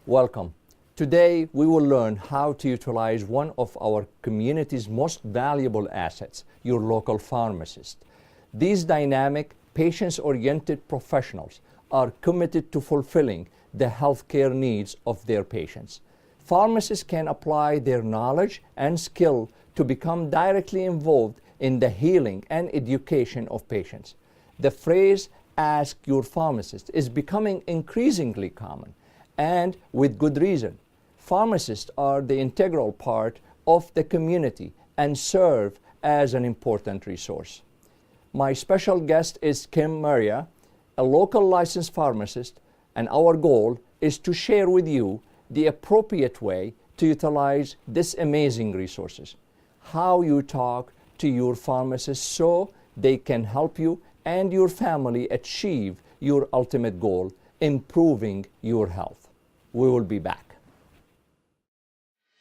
Welcome. Today we will learn how to utilize one of our community's most valuable assets, your local pharmacist. These dynamic, patients-oriented professionals are committed to fulfilling the healthcare needs of their patients. Pharmacists can apply their knowledge and skill to become directly involved in the healing and education of patients. The phrase, "ask your pharmacist," is becoming increasingly common, and with good reason. Pharmacists are the integral part of the community and serve as an important resource. My special guest is Kim Maria, a local licensed pharmacist, and our goal is to share with you the appropriate way to utilize these amazing resources. How you talk to your pharmacist so they can help you and your family achieve your ultimate goal, improving your health. We will be back.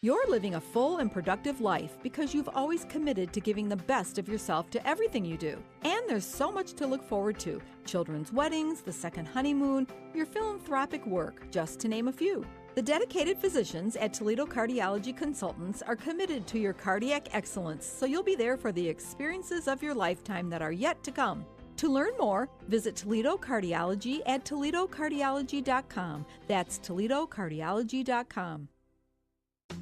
You're living a full and productive life because you've always committed to giving the best of yourself to everything you do. And there's so much to look forward to: children's weddings, the second honeymoon, your philanthropic work, just to name a few. The dedicated physicians at Toledo Cardiology Consultants are committed to your cardiac excellence, so you'll be there for the experiences of your lifetime that are yet to come. To learn more, visit Toledo Cardiology at toledocardiology.com. That's toledocardiology.com.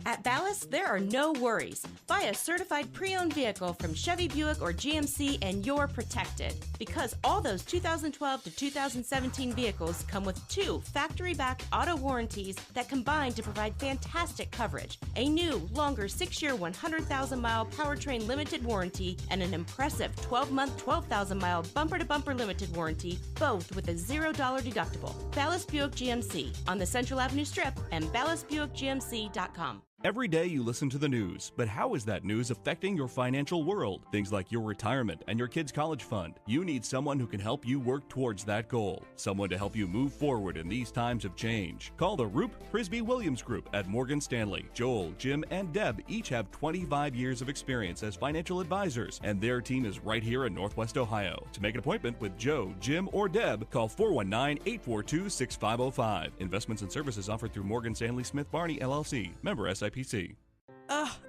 At Ballast, there are no worries. Buy a certified pre-owned vehicle from Chevy, Buick, or GMC and you're protected. Because all those 2012 to 2017 vehicles come with 2 factory-backed auto warranties that combine to provide fantastic coverage. A new, longer 6-year, 100,000-mile powertrain limited warranty and an impressive 12-month, 12,000-mile bumper-to-bumper limited warranty, both with a $0 deductible. Ballast Buick GMC on the Central Avenue Strip and ballastbuickgmc.com. Every day you listen to the news, but how is that news affecting your financial world? Things like your retirement and your kids' college fund. You need someone who can help you work towards that goal. Someone to help you move forward in these times of change. Call the Roop Frisbee Williams Group at Morgan Stanley. Joel, Jim, and Deb each have 25 years of experience as financial advisors, and their team is right here in Northwest Ohio. To make an appointment with Joe, Jim, or Deb, call 419-842-6505. Investments and services offered through Morgan Stanley Smith Barney, LLC. Member SIPC.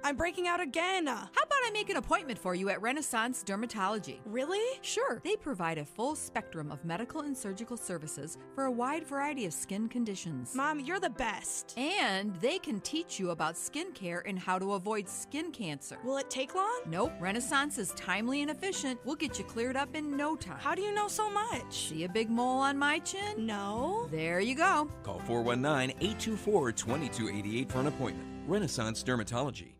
I'm breaking out again. How about I make an appointment for you at Renaissance Dermatology? Really? Sure. They provide a full spectrum of medical and surgical services for a wide variety of skin conditions. Mom, you're the best. And they can teach you about skincare and how to avoid skin cancer. Will it take long? Nope. Renaissance is timely and efficient. We'll get you cleared up in no time. How do you know so much? See a big mole on my chin? No. There you go. Call 419-824-2288 for an appointment. Renaissance Dermatology.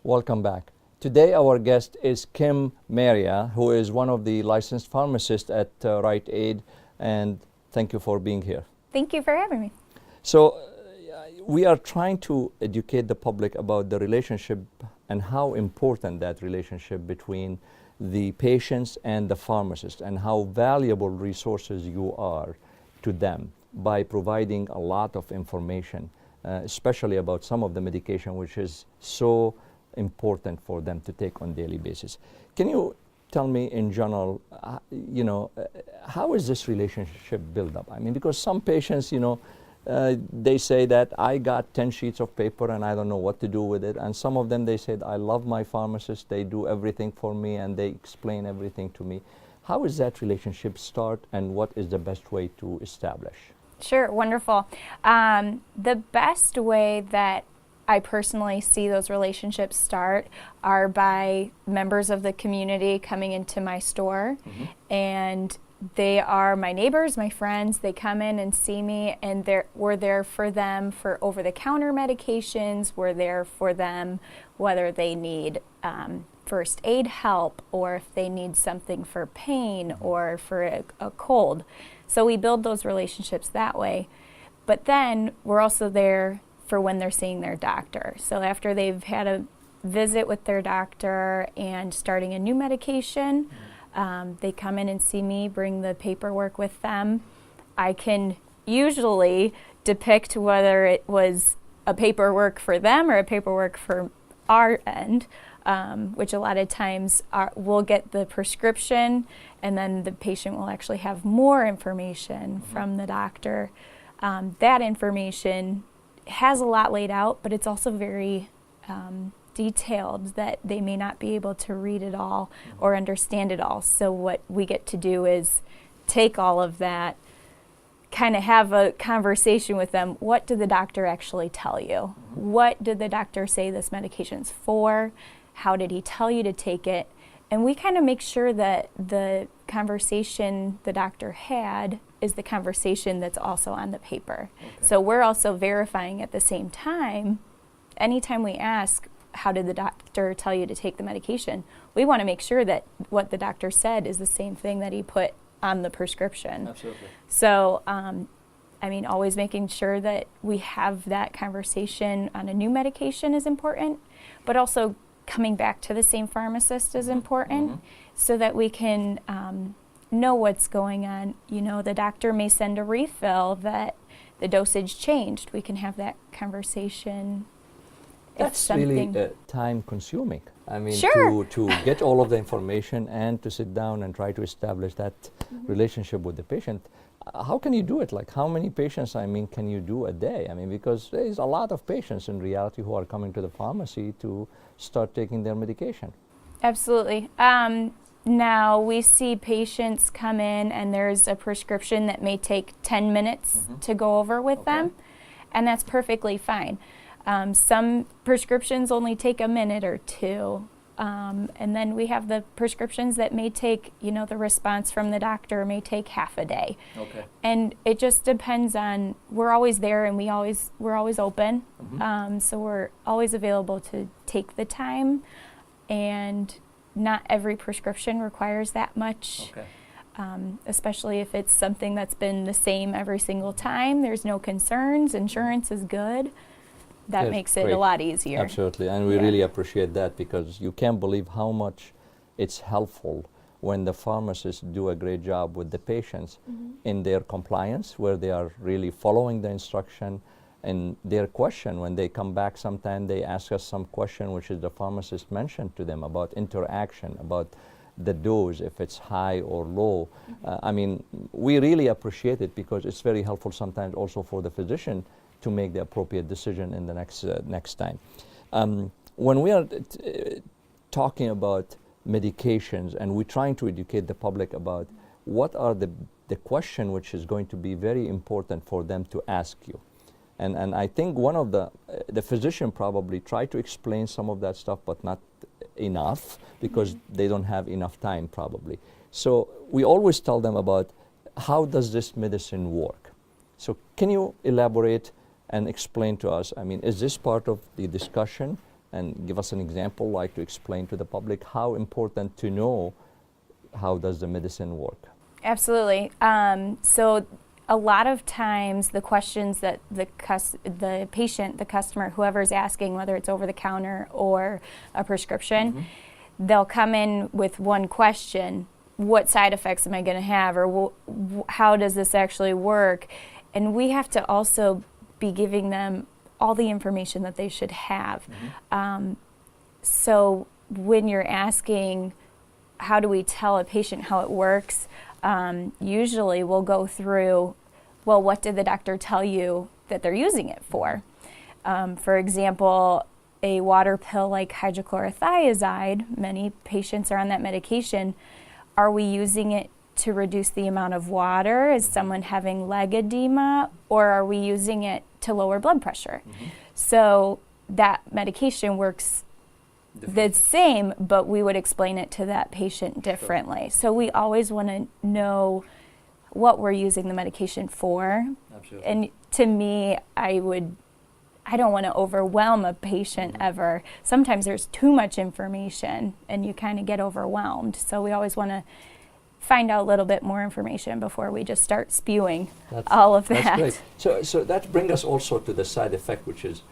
Welcome back. Today our guest is Kim Maria, who is one of the licensed pharmacists at Rite Aid, and thank you for being here. Thank you for having me. So we are trying to educate the public about the relationship and how important that relationship between the patients and the pharmacist, and how valuable resources you are to them by providing a lot of information, especially about some of the medication which is so important for them to take on a daily basis. Can you tell me in general, how is this relationship built up? I mean, because some patients, they say that I got 10 sheets of paper and I don't know what to do with it. And some of them, they said, I love my pharmacist, they do everything for me and they explain everything to me. How is that relationship start, and what is the best way to establish? Sure, wonderful. The best way that I personally see those relationships start are by members of the community coming into my store, and they are my neighbors, my friends. They come in and see me, and we're there for them for over-the-counter medications. We're there for them whether they need first aid help, or if they need something for pain or for a cold. So we build those relationships that way. But then we're also there for when they're seeing their doctor. So after they've had a visit with their doctor and starting a new medication, they come in and see me, bring the paperwork with them. I can usually depict whether it was a paperwork for them or a paperwork for our end, which a lot of times we'll get the prescription and then the patient will actually have more information from the doctor. that information has a lot laid out, but it's also very detailed that they may not be able to read it all or understand it all. So what we get to do is take all of that, kind of have a conversation with them. What did the doctor actually tell you? What did the doctor say this medication's for? How did he tell you to take it? And we kind of make sure that the conversation the doctor had is the conversation that's also on the paper. Okay. So we're also verifying at the same time. Anytime we ask, how did the doctor tell you to take the medication? We want to make sure that what the doctor said is the same thing that he put on the prescription. Absolutely. So, always making sure that we have that conversation on a new medication is important, but also coming back to the same pharmacist is important so that we can know what's going on. You know, the doctor may send a refill that the dosage changed. We can have that conversation. That's really time consuming. I mean, sure. to get all of the information and to sit down and try to establish that relationship with the patient. How can you do it? Like, how many patients, can you do a day? Because there's a lot of patients in reality who are coming to the pharmacy to start taking their medication. Absolutely. Now we see patients come in and there's a prescription that may take 10 minutes to go over with them, and that's perfectly fine. Some prescriptions only take a minute or two. And then we have the prescriptions that may take, the response from the doctor may take half a day. Okay. And it just depends on, we're always there and we're always open. So we're always available to take the time, and not every prescription requires that much. Okay. Especially if it's something that's been the same every single time. There's no concerns. Insurance is good. That makes it a lot easier. Absolutely, and we really appreciate that, because you can't believe how much it's helpful when the pharmacists do a great job with the patients in their compliance, where they are really following the instruction, and their question, when they come back sometime, they ask us some question which is the pharmacist mentioned to them about interaction, about the dose, if it's high or low. We really appreciate it, because it's very helpful sometimes also for the physician to make the appropriate decision in the next time. When we are talking about medications, and we're trying to educate the public about what are the question which is going to be very important for them to ask you. And I think one of the physician probably try to explain some of that stuff, but not enough, because they don't have enough time probably. So we always tell them about, how does this medicine work? So can you elaborate and explain to us, is this part of the discussion? And give us an example, like to explain to the public how important to know how does the medicine work. Absolutely. So a lot of times the questions that the patient, the customer, whoever's asking, whether it's over the counter or a prescription, they'll come in with one question: what side effects am I going to have, or how does this actually work? And we have to also be giving them all the information that they should have. So when you're asking, how do we tell a patient how it works, usually we'll go through, well, what did the doctor tell you that they're using it for? For example, a water pill like hydrochlorothiazide, many patients are on that medication. Are we using it to reduce the amount of water? Is someone having leg edema? Or are we using it to lower blood pressure? So that medication works the same, but we would explain it to that patient differently. So we always want to know what we're using the medication for. Absolutely. And to me, I don't want to overwhelm a patient ever. Sometimes there's too much information and you kind of get overwhelmed. So we always want to find out a little bit more information before we just start spewing all of that. That's great. So that brings us also to the side effect, which is,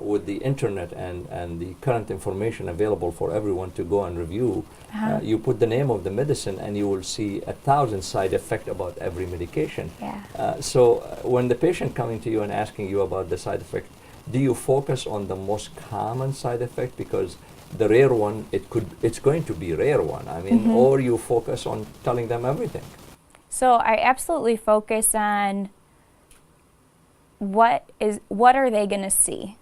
with the internet and the current information available for everyone to go and review, you put the name of the medicine and you will see 1,000 side effects about every medication. So when the patient coming to you and asking you about the side effect, do you focus on the most common side effect? Because the rare one, it's going to be rare one. Or you focus on telling them everything. So I absolutely focus on what are they going to see?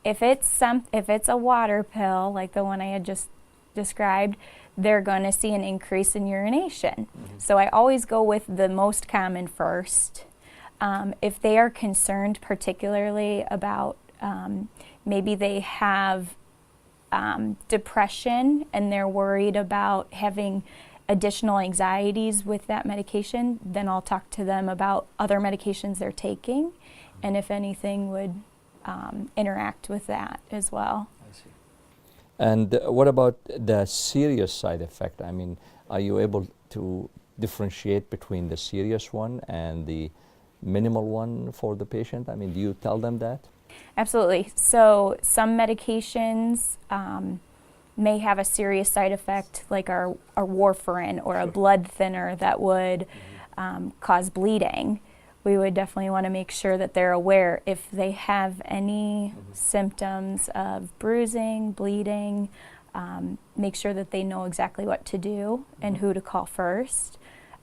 If it's a water pill like the one I had just described, they're going to see an increase in urination. So I always go with the most common first. If they are concerned particularly about maybe they have depression and they're worried about having additional anxieties with that medication, then I'll talk to them about other medications they're taking and if anything would interact with that as well. I see. And what about the serious side effect? I mean, are you able to differentiate between the serious one and the minimal one for the patient? I mean, do you tell them that? Absolutely. So some medications may have a serious side effect like our warfarin or a blood thinner that would cause bleeding. We would definitely want to make sure that they're aware if they have any symptoms of bruising, bleeding, make sure that they know exactly what to do and who to call first.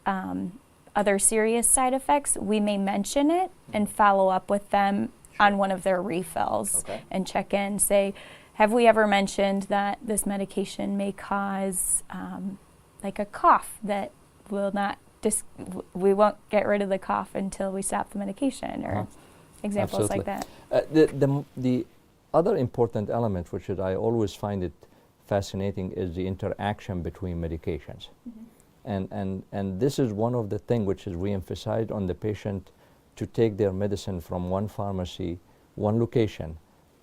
Other serious side effects, we may mention it and follow up with them on one of their refills and check in, say, have we ever mentioned that this medication may cause like a cough that will not, we won't get rid of the cough until we stop the medication, or examples like that. The other important element, which is I always find it fascinating, is the interaction between medications. And this is one of the things which is we emphasize on the patient to take their medicine from one pharmacy, one location,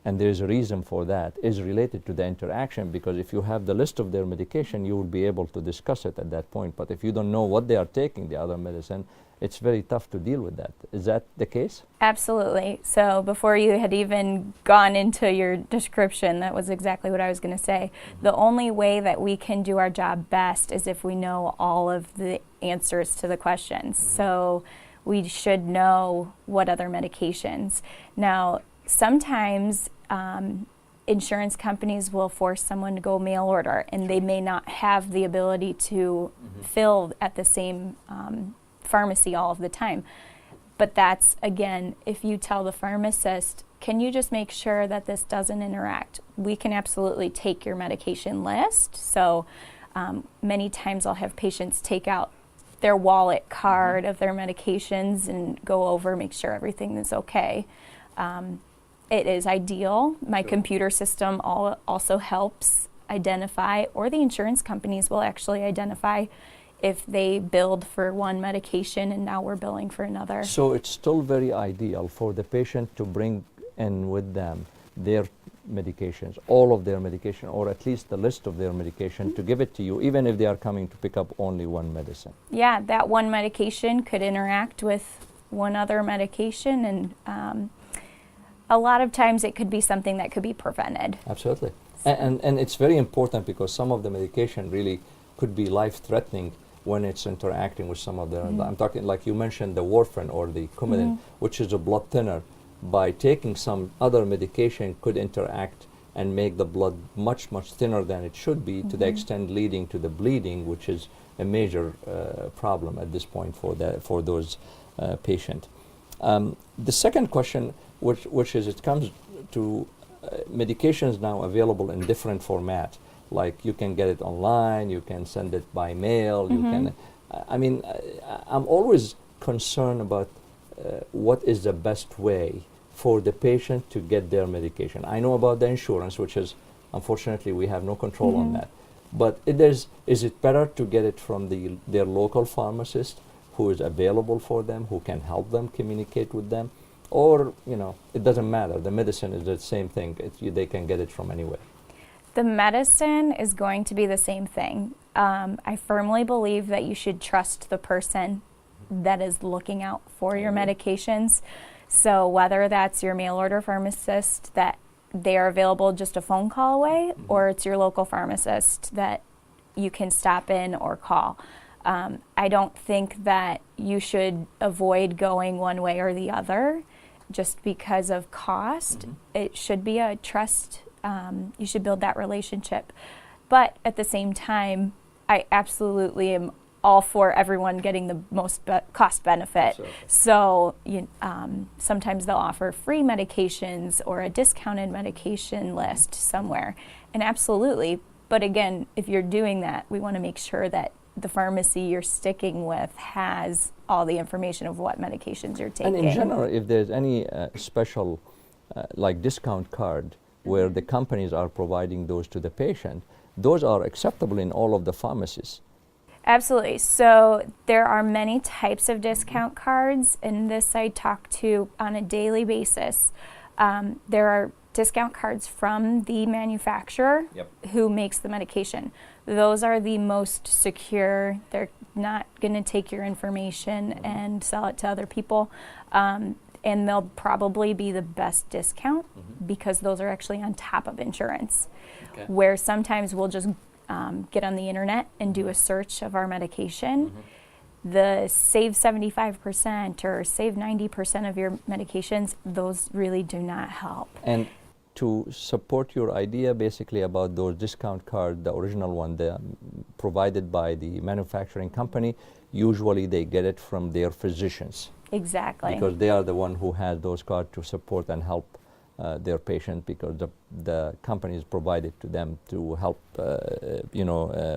and there's a reason for that, is related to the interaction, because if you have the list of their medication, you will be able to discuss it at that point. But if you don't know what they are taking, the other medicine, it's very tough to deal with that. Is that the case? Absolutely. So before you had even gone into your description, that was exactly what I was going to say. The only way that we can do our job best is if we know all of the answers to the questions. So we should know what other medications. Now, sometimes insurance companies will force someone to go mail order, and they may not have the ability to fill at the same pharmacy all of the time. But that's, again, if you tell the pharmacist, can you just make sure that this doesn't interact? We can absolutely take your medication list. So many times I'll have patients take out their wallet card of their medications and go over, make sure everything is okay. It is ideal. My computer system also helps identify, or the insurance companies will actually identify if they billed for one medication and now we're billing for another. So it's still very ideal for the patient to bring in with them their medications, all of their medication, or at least the list of their medication, to give it to you, even if they are coming to pick up only one medicine. Yeah, that one medication could interact with one other medication, and a lot of times it could be something that could be prevented. Absolutely. And it's very important because some of the medication really could be life-threatening when it's interacting with some of the, I'm talking like you mentioned the warfarin or the Coumadin, which is a blood thinner. By taking some other medication could interact and make the blood much, much thinner than it should be, to the extent leading to the bleeding, which is a major problem at this point for those patients. The second question, which is, it comes to medications now available in different formats. Like you can get it online, you can send it by mail, you can, I mean, I'm always concerned about what is the best way for the patient to get their medication. I know about the insurance, which is, unfortunately, we have no control on that. But is it better to get it from their local pharmacist who is available for them, who can help them communicate with them? Or, you know, it doesn't matter. The medicine is the same thing. They can get it from anywhere. The medicine is going to be the same thing. I firmly believe that you should trust the person that is looking out for your medications. So whether that's your mail order pharmacist that they are available just a phone call away, or it's your local pharmacist that you can stop in or call. I don't think that you should avoid going one way or the other just because of cost. It should be a trust. You should build that relationship. But at the same time, I absolutely am all for everyone getting the most cost benefit. Absolutely. So sometimes they'll offer free medications or a discounted medication list somewhere. And absolutely, but again, if you're doing that, we want to make sure that the pharmacy you're sticking with has all the information of what medications you're taking. And in general, if there's any special like discount card where the companies are providing those to the patient, those are acceptable in all of the pharmacies. Absolutely. So there are many types of discount cards, and this I talk to on a daily basis. There are discount cards from the manufacturer who makes the medication. Those are the most secure. They're not going to take your information and sell it to other people. And they'll probably be the best discount because those are actually on top of insurance. Okay. Where sometimes we'll just get on the internet and do a search of our medication. The save 75% or save 90% of your medications, those really do not help. And to support your idea basically about those discount cards, the original one provided by the manufacturing company, usually they get it from their physicians. Exactly. Because they are the one who has those cards to support and help their patient, because the companies provide it to them to help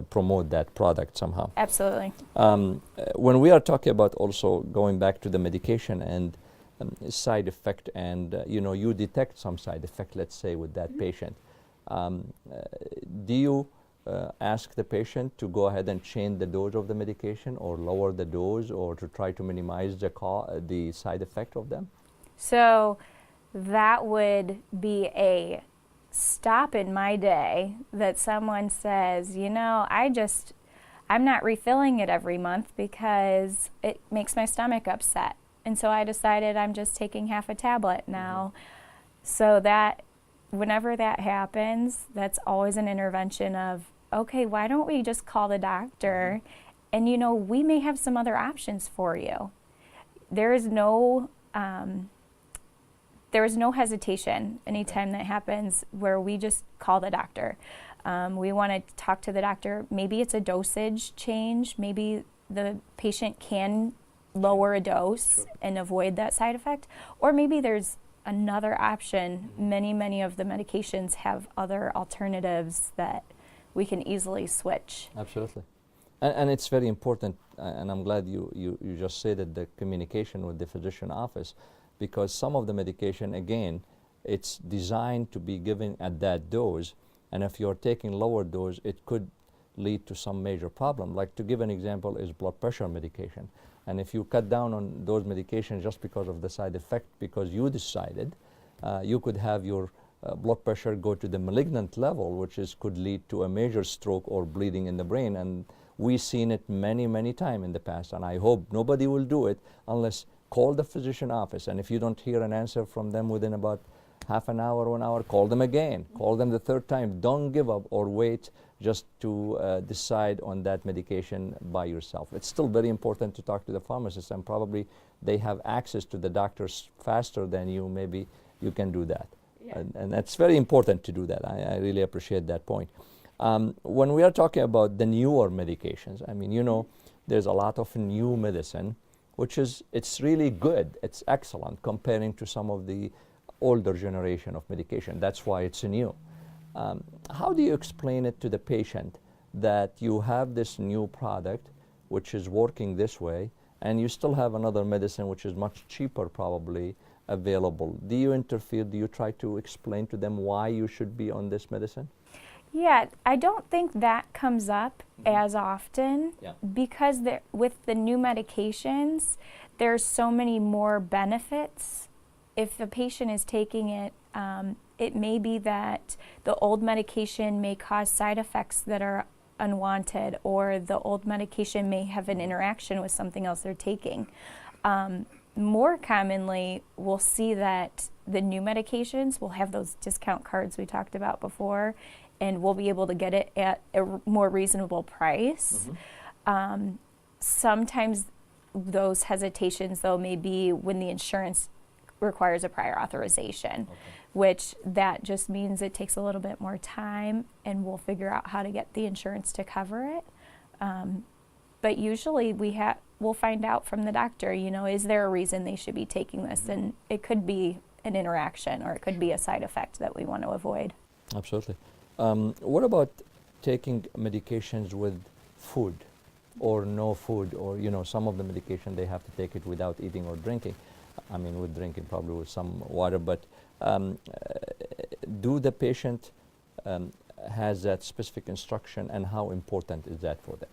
promote that product somehow. Absolutely. When we are talking about also going back to the medication and side effect, and you detect some side effect, let's say with that patient, do you ask the patient to go ahead and change the dose of the medication or lower the dose, or to try to minimize the side effect of them? So that would be a stop in my day that someone says, I'm not refilling it every month because it makes my stomach upset. And so I decided I'm just taking half a tablet now. So that whenever that happens, that's always an intervention of, okay, why don't we just call the doctor, and we may have some other options for you. There is no hesitation anytime that happens where we just call the doctor. We want to talk to the doctor. Maybe it's a dosage change. Maybe the patient can lower a dose and avoid that side effect. Or maybe there's another option. Many of the medications have other alternatives that we can easily switch. Absolutely. And it's very important, and I'm glad you just said that the communication with the physician office, because some of the medication, again, it's designed to be given at that dose, and if you're taking lower dose, it could lead to some major problem. Like, to give an example, is blood pressure medication. And if you cut down on those medications just because of the side effect, because you decided, you could have your blood pressure go to the malignant level, which could lead to a major stroke or bleeding in the brain. And we've seen it many times in the past, and I hope nobody will do it unless call the physician office. And if you don't hear an answer from them within about half an hour, 1 hour, call them again. Call them the third time. Don't give up or wait just to decide on that medication by yourself. It's still very important to talk to the pharmacist, and probably they have access to the doctors faster than you. Maybe you can do that. Yeah. And that's very important to do that. I really appreciate that point. When we are talking about the newer medications, I mean, there's a lot of new medicine, it's really good. It's excellent comparing to some of the older generation of medication. That's why it's new. How do you explain it to the patient that you have this new product which is working this way, and you still have another medicine which is much cheaper probably available? Do you interfere? Do you try to explain to them why you should be on this medicine? Yeah, I don't think that comes up as often because with the new medications, there's so many more benefits. If the patient is taking it, it may be that the old medication may cause side effects that are unwanted, or the old medication may have an interaction with something else they're taking. More commonly, we'll see that the new medications will have those discount cards we talked about before, and we'll be able to get it at a more reasonable price. Sometimes those hesitations, though, may be when the insurance requires a prior authorization, which that just means it takes a little bit more time, and we'll figure out how to get the insurance to cover it. But usually we'll find out from the doctor, you know, is there a reason they should be taking this? And it could be an interaction or it could be a side effect that we want to avoid. Absolutely. What about taking medications with food or no food, or, you know, some of the medication they have to take it without eating or drinking? I mean, with drinking, probably with some water, but do the patient has that specific instruction, and how important is that for them?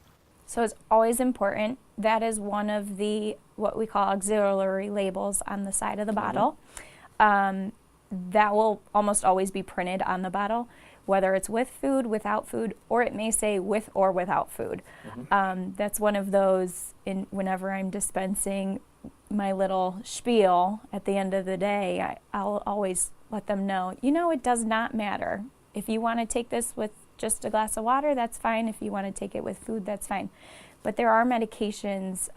So it's always important. That is one of the, what we call auxiliary labels on the side of the bottle. That will almost always be printed on the bottle, whether it's with food, without food, or it may say with or without food. That's one of those, whenever I'm dispensing my little spiel at the end of the day, I'll always let them know, you know, it does not matter. If you want to take this with just a glass of water, that's fine. If you want to take it with food, that's fine. But there are medications,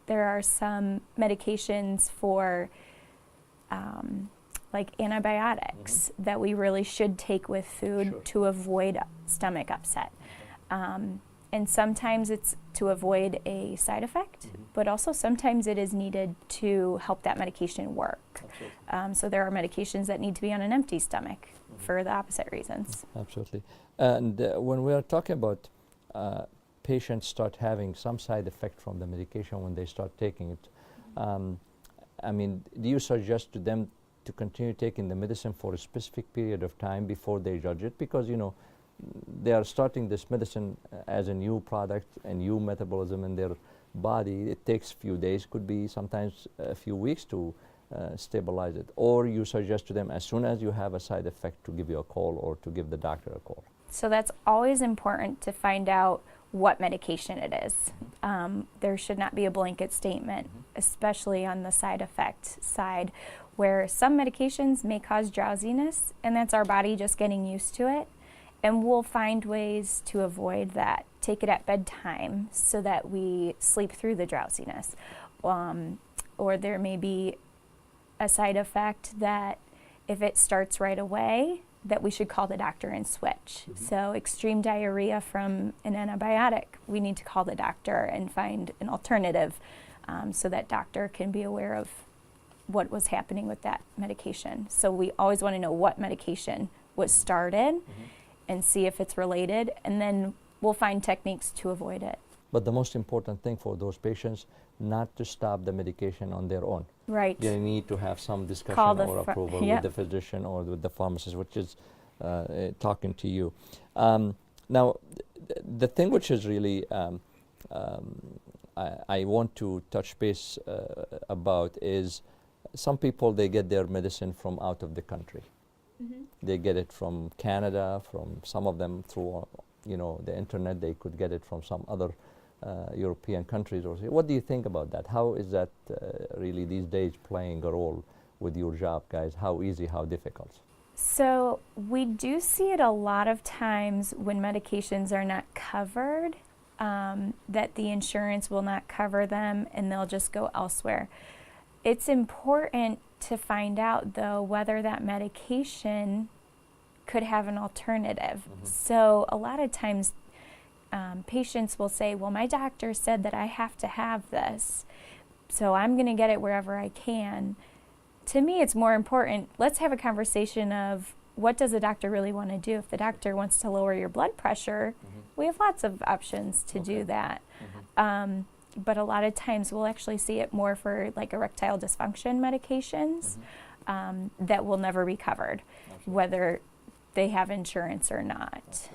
there are some medications for like antibiotics that we really should take with food to avoid stomach upset. And sometimes it's to avoid a side effect, but also sometimes it is needed to help that medication work. So there are medications that need to be on an empty stomach for the opposite reasons. Absolutely. And when we are talking about patients start having some side effect from the medication when they start taking it, I mean, do you suggest to them to continue taking the medicine for a specific period of time before they judge it? Because, you know, they are starting this medicine as a new product, a new metabolism in their body. It takes a few days, could be sometimes a few weeks to stabilize it. Or you suggest to them as soon as you have a side effect to give you a call or to give the doctor a call. So that's always important to find out what medication it is. There should not be a blanket statement, especially on the side effect side, where some medications may cause drowsiness, and that's our body just getting used to it. And we'll find ways to avoid that. Take it at bedtime so that we sleep through the drowsiness. Or there may be a side effect that if it starts right away, that we should call the doctor and switch. So extreme diarrhea from an antibiotic, we need to call the doctor and find an alternative so that doctor can be aware of what was happening with that medication. So we always want to know what medication was started and see if it's related, and then we'll find techniques to avoid it. But the most important thing for those patients, not to stop the medication on their own. Right. They need to have some discussion or approval with the physician or with the pharmacist, which is talking to you. Now, the thing which is really I want to touch base about is some people, they get their medicine from out of the country. They get it from Canada, from some of them through you know, the internet. They could get it from some other European countries. Or what do you think about that? How is that really these days playing a role with your job, guys? How easy, how difficult? So we do see it a lot of times when medications are not covered, that the insurance will not cover them and they'll just go elsewhere. It's important to find out, though, whether that medication could have an alternative. So a lot of times patients will say, well, my doctor said that I have to have this, so I'm going to get it wherever I can. To me, it's more important, let's have a conversation of what does the doctor really want to do. If the doctor wants to lower your blood pressure, we have lots of options to do that. But a lot of times we'll actually see it more for like erectile dysfunction medications that will never be covered, whether they have insurance or not.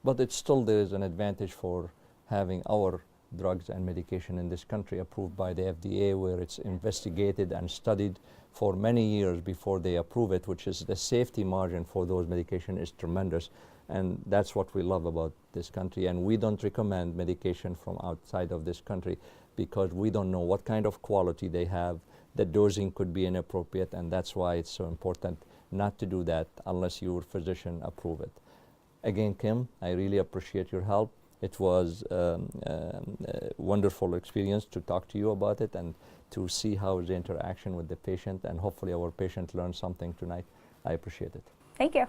But it's still, there is an advantage for having our drugs and medication in this country approved by the FDA, where it's investigated and studied for many years before they approve it, which is the safety margin for those medication is tremendous. And that's what we love about this country. And we don't recommend medication from outside of this country because we don't know what kind of quality they have. The dosing could be inappropriate, and that's why it's so important not to do that unless your physician approve it. Again, Kim, I really appreciate your help. It was a wonderful experience to talk to you about it and to see how the interaction with the patient, and hopefully our patient learned something tonight. I appreciate it. Thank you.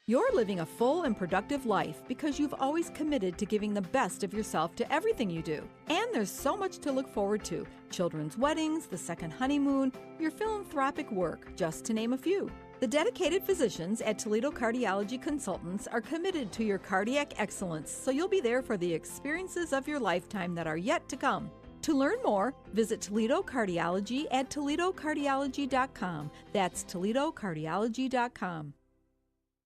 You're living a full and productive life because you've always committed to giving the best of yourself to everything you do. And there's so much to look forward to: children's weddings, the second honeymoon, your philanthropic work, just to name a few. The dedicated physicians at Toledo Cardiology Consultants are committed to your cardiac excellence, so you'll be there for the experiences of your lifetime that are yet to come. To learn more, visit Toledo Cardiology at toledocardiology.com. That's toledocardiology.com.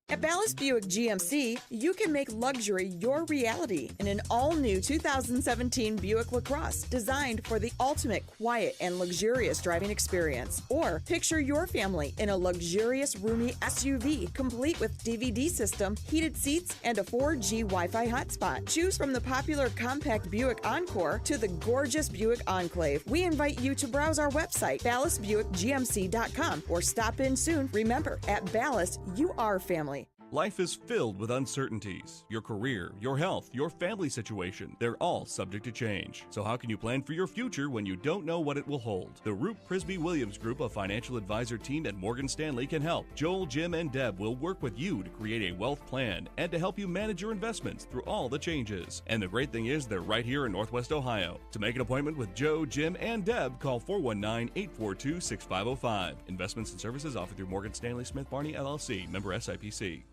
At Ballast Buick GMC, you can make luxury your reality in an all-new 2017 Buick LaCrosse, designed for the ultimate quiet and luxurious driving experience. Or picture your family in a luxurious, roomy SUV, complete with DVD system, heated seats, and a 4G Wi-Fi hotspot. Choose from the popular compact Buick Encore to the gorgeous Buick Enclave. We invite you to browse our website, ballastbuickgmc.com, or stop in soon. Remember, at Ballast, you are family. Life is filled with uncertainties. Your career, your health, your family situation, they're all subject to change. So how can you plan for your future when you don't know what it will hold? The Roop Prisby Williams Group, a financial advisor team at Morgan Stanley, can help. Joel, Jim, and Deb will work with you to create a wealth plan and to help you manage your investments through all the changes. And the great thing is they're right here in Northwest Ohio. To make an appointment with Joe, Jim, and Deb, call 419-842-6505. Investments and services offered through Morgan Stanley Smith Barney LLC, member SIPC.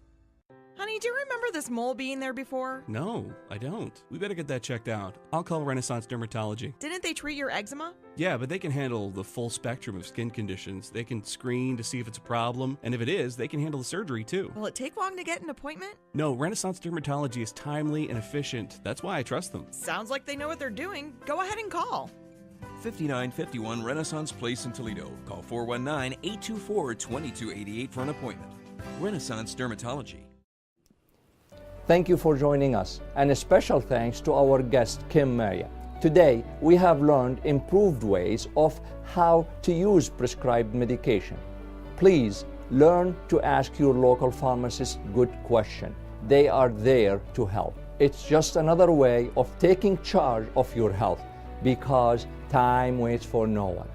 Honey, do you remember this mole being there before? No, I don't. We better get that checked out. I'll call Renaissance Dermatology. Didn't they treat your eczema? Yeah, but they can handle the full spectrum of skin conditions. They can screen to see if it's a problem, and if it is, they can handle the surgery too. Will it take long to get an appointment? No, Renaissance Dermatology is timely and efficient. That's why I trust them. Sounds like they know what they're doing. Go ahead and call. 5951 Renaissance Place in Toledo. Call 419-824-2288 for an appointment. Renaissance Dermatology. Thank you for joining us, and a special thanks to our guest, Kim Maria. Today, we have learned improved ways of how to use prescribed medication. Please learn to ask your local pharmacist good questions. They are there to help. It's just another way of taking charge of your health, because time waits for no one.